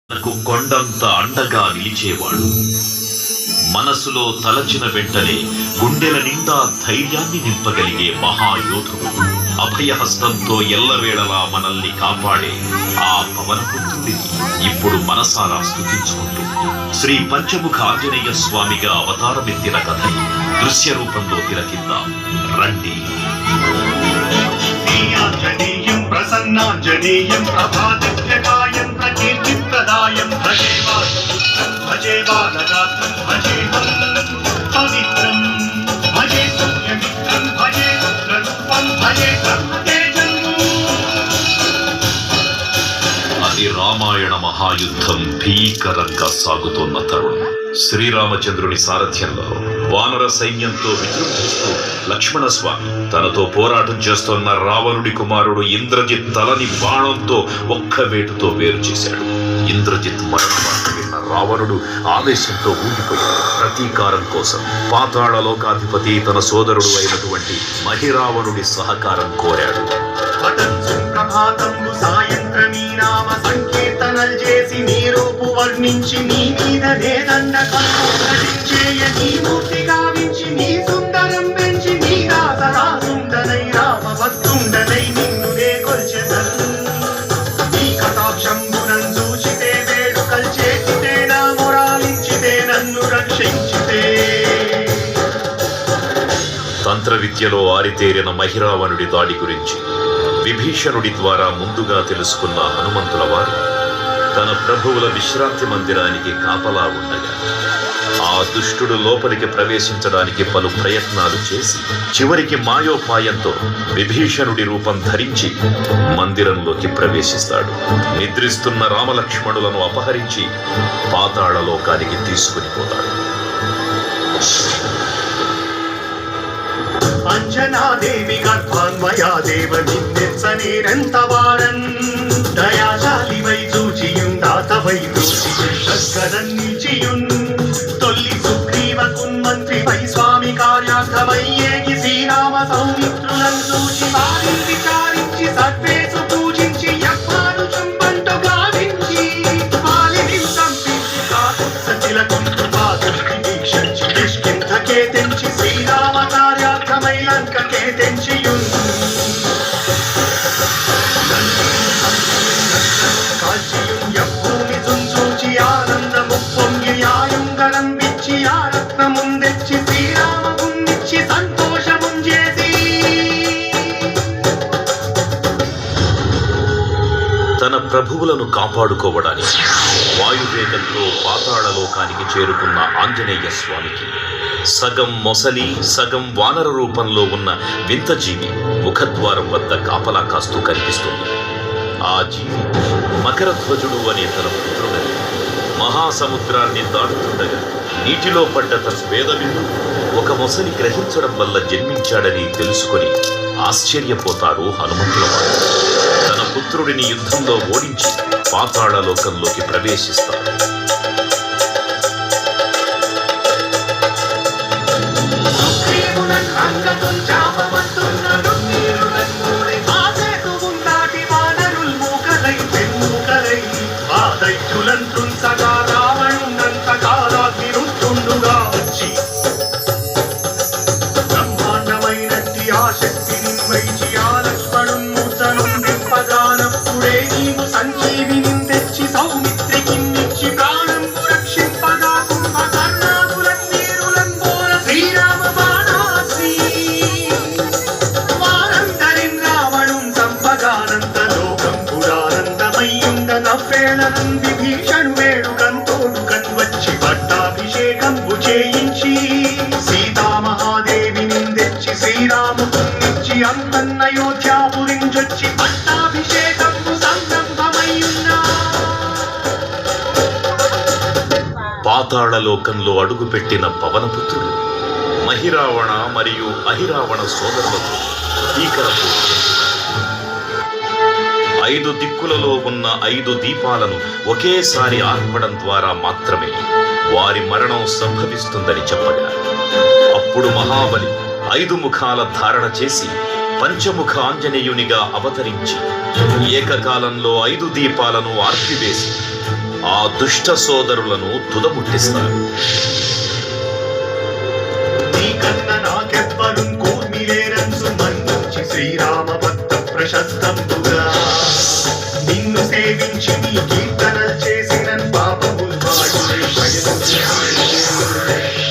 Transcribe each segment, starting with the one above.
నాకు కొండంత అండగా నిలిచేవాడు. మనసులో తలచిన వెంటనే గుండెల నిండా ధైర్యాన్ని నింపగలిగే మహాయోధుడు. అభయహస్తంతో ఎల్లవేళలా మనల్ని కాపాడే ఆ పవనపుత్రుడిని ఇప్పుడు మనసారా స్తుతించుకుంటూ శ్రీ పంచముఖ ఆంజనేయ స్వామిగా అవతారమెత్తిన కథ దృశ్య రూపంలో తిలకిద్దాం రండి. ఆంజనేయం ప్రసన్నాంజనేయం ప్రభాదిత్యకాయం ప్రకీర్తిప్రదాయం భజే వాసుపుత్రం భజే బాలగాత్రం భజేహం పవిత్రం భజే సౌమ్యమిత్రం భజే రుద్రరూపం భజే కర్మతేజం. అది రామాయణ మహాయుద్ధం భీకరంగా సాగుతోన్న తరుణం. శ్రీరామచంద్రుని సారథ్యంలో వానర సైన్యంతో విజృంభిస్తూ లక్ష్మణస్వామి తనతో పోరాటం చేస్తున్న రావణుడి కుమారుడు ఇంద్రజిత్ తలని బాణంతో ఒక్క వేటుతో వేరు చేశాడు. ఇంద్రజిత్ మరణ వార్త విన్న రావణుడు ఆవేశంతో ఊగిపోయాడు. ప్రతీకారం కోసం పాతాళ లోకాధిపతి తన సోదరుడు అయినటువంటి మహిరావణుడి సహకారం కోరాడు. ప్రభాతంబు సాయంత్రమీ నామ సంకీర్తనలు చేసి నీ రూపు వర్ణించి నీ మీద నేదండచేయ నీ మూర్తి గావించి నీ సుందరం పెంచి నీ రాసరాసుండనై రామ వస్తుండనై నిన్ను నే కొల్చెదన్. నీ కటాక్షంబునం చూచితే వేడుకల్ చేసితే నా మొరాలించితే నన్ను రక్షించితే. తంత్ర విద్యలో ఆరితేరిన మహిరావణుడి దాడి గురించి విభీషణుడి ద్వారా ముందుగా తెలుసుకున్న హనుమంతుల వారు తన ప్రభువుల విశ్రాంతి మందిరానికి కాపలా ఉండగా ఆ దుష్టుడు లోపలికి ప్రవేశించడానికి పలు ప్రయత్నాలు చేసి చివరికి మాయోపాయంతో విభీషణుడి రూపం ధరించి మందిరంలోకి ప్రవేశిస్తాడు. నిద్రిస్తున్న రామలక్ష్మణులను అపహరించి పాతాళ లోకానికి తీసుకుని పోతాడు. అంజనాదేవి గర్భాన్మయా దేవ నిన్నెచ్చనేనంత వారన్ దయాశాలివై చూచియుందాతవై నిలిచియున్ తొల్లి సుగ్రీవకున్ మంత్రివై స్వామి కార్యార్థమయ్యేగి శ్రీరామ సౌమిత్రులను చూచి వారిని విచారించి సర్వేసు పూజించి యజ్ఞాను చుంబంటు గావించి వాలిని సంపించి కాదు సతిలకుంటు పాదృష్టి వీక్షించి కిష్కింధకే తెంచి శ్రీరామ కార్యార్థమై లంకకే తెంచియున్ కాల్చియున్ యభూమి చుంచూచి ఆనందము పొంగి ఆయుంగరం విచ్చి ఆ రత్నముందెచ్చి శ్రీరామముందిచ్చి సంతోషముం చేసి. తన ప్రభువులను కాపాడుకోవడానికి వాయువేగంతో పాతాళలోకానికి చేరుకున్న ఆంజనేయ స్వామికి సగం మొసలి సగం వానర రూపంలో ఉన్న వింత జీవి ముఖద్వారం వద్ద కాపలా కాస్తూ కనిపిస్తుంది. ఆ జీవి మకరధ్వజుడు అనే తన పుత్రుడని మహాసముద్రాన్ని దాటుతుండగా నీటిలో పడ్డ తన వేదవిందు ఒక మొసలి గ్రహించడం వల్ల జన్మించాడని తెలుసుకొని ఆశ్చర్యపోతారు హనుమంతుల వారు. తన పుత్రుడిని యుద్ధంలో ఓడించి పాతాళ లోకంలోకి ప్రవేశిస్తారు. బ్రహ్మాండమైనట్టి ఆ శక్తిని వైచి ఆ లక్ష్మణున్మూర్తను నింపగానప్పుడే నీవు సంజీవిని తెచ్చి సౌమిత్రికిన్నిచ్చి ప్రాణంబు రక్షింపగా కుంభకర్ణాదులన్ వీరులన్ బోర శ్రీరామ బాణాశ్రీ వారందరిన్ రావణున్ సంపగానంత లోకం పురానందమయ్యుండ నవ్వేళనం విభీషణు వేడుకంతోడు కన్వచ్చి పట్టాభిషేకంబు చేయించి సీతామహాదేవిని తెచ్చి శ్రీరామునిచ్చి అంతన్నయోధ్యాపురించొచ్చి పట్టాభిషేకంబు సంరంభమయ్యున్నా. పాతాళ లోకంలో అడుగుపెట్టిన పవనపుత్రుడు మహిరావణ మరియు అహిరావణ సోదరులతో భీకరపు 5 దిక్కులలో ఉన్న 5 దీపాలను ఒకేసారి ఆర్పడం ద్వారా మాత్రమే వారి మరణం సంభవిస్తుందని చెప్పగా అప్పుడు మహాబలి 5 ముఖాల ధారణ చేసి పంచముఖ ఆంజనేయునిగా అవతరించి ఏకకాలంలో 5 దీపాలను ఆర్పివేసి ఆ దుష్ట సోదరులను తుదముట్టిస్తారు. నీకన్న నాకెవ్వరు కూర్మిలేరంచు మన్నించి శ్రీరామ భక్త ప్రశస్తంబుగా నిన్ను సేవించి నీ కీర్తనలు చేసిన పాపములు వాడులై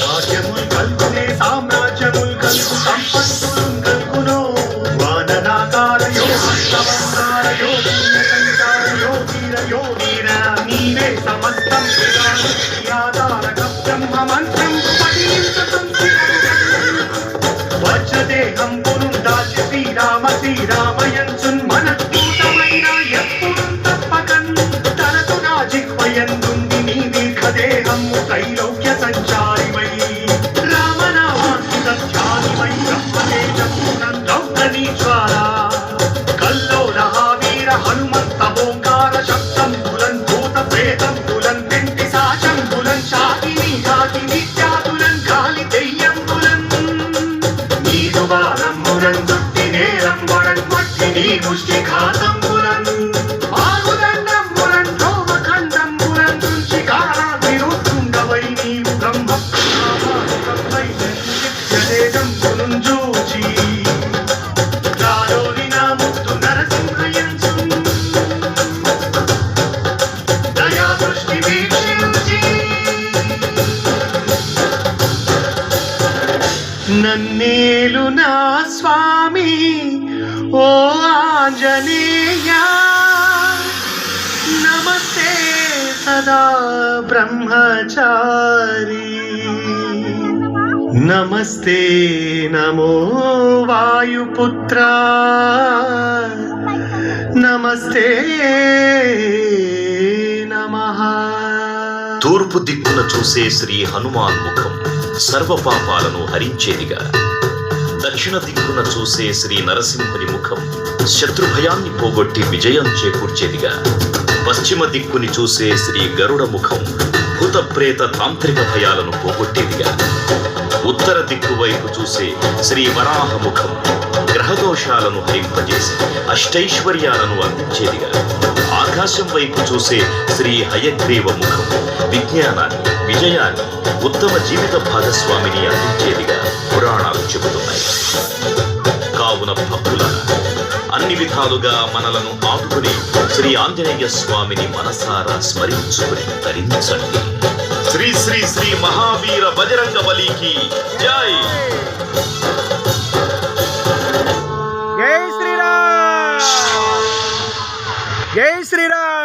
భాగ్యములు కల్గునే సామ్రాజ్యములు కలుగు సంపత్తులు కల్గునో వానరాకారయో హస్తవంగారయో పుణ్యసంచారయో వీరయో వీర నీవే సమస్తం ఆధారకం బ్రహ్మ మంత్రం వజ్రదేహం పురుం దాచి శ్రీరామ శ్రీరామయంచున్ మనఃపూతమైన ఎప్పుడు తప్పకన్ తనకు నా జిహ్వయందుండి నీ దీర్ఘదేహము త్రైలోక్య సంచారివై రామనామాంకిత ధ్యానివై బ్రహ్మతేజమునం దౌర్గనీ జ్వాలా కల్లోల వీర హనుమంత ఓంకార శబ్దంబులన్ భూత ప్రేతంబులన్ వెంటి సాశంబులన్ శాకిని ఘాతిని జాతులన్ గాలి దెయ్యంబులన్ నీదువారమ్ములన్ దుట్టి నేరంబులన్ మట్టిని ముష్టి ఘాతంబులన్ ఆగుదండంబులన్ రోమఖండంబులన్ దుంచి కారాగ్నిరుత్తుండవై నీవు బ్రహ్మ నిత్యదేజంబులున్ జూచి రాలోని నా ముద్దు నరసింహయంచు దయా దృష్టి వీక్షించి నన్నేలు నా స్వామి ఓ ఆంజనేయ నమస్తే సదా బ్రహ్మచారి నమస్తే నమో వాయుపుత్ర నమస్తే నమః. తూర్పు దిక్కున చూసే శ్రీ హనుమాన్ ముఖం సర్వ పాపాలను హరించేదిగా, దక్షిణ దిక్కున చూసే శ్రీ నరసింహుని ముఖం శత్రుభయాన్ని పోగొట్టి విజయం చేకూర్చేదిగా, పశ్చిమ దిక్కుని చూసే శ్రీ గరుడ ముఖం భూత ప్రేత తాంత్రిక భయాలను పోగొట్టేదిగా, ఉత్తర దిక్కు వైపు చూసే శ్రీ వరాహ ముఖం గ్రహదోషాలను హరింపజేసి అష్టైశ్వర్యాలను అందించేదిగా, ఆకాశం వైపు చూసే శ్రీ హయగ్రీవ ముఖం విజ్ఞానాన్ని, విజయాన్ని, ఉత్తమ జీవిత భాగస్వామిని అందించేదిగా పురాణాలు చెబుతున్నాయి. కావున భక్తులారా, అన్ని విధాలుగా మనలను ఆదుకుని శ్రీ ఆంజనేయ స్వామిని మనసారా స్మరించుకుని తరించండి. శ్రీ శ్రీ శ్రీ మహావీర బజరంగ బలికి జై. జై శ్రీరామ్. జై శ్రీరామ్.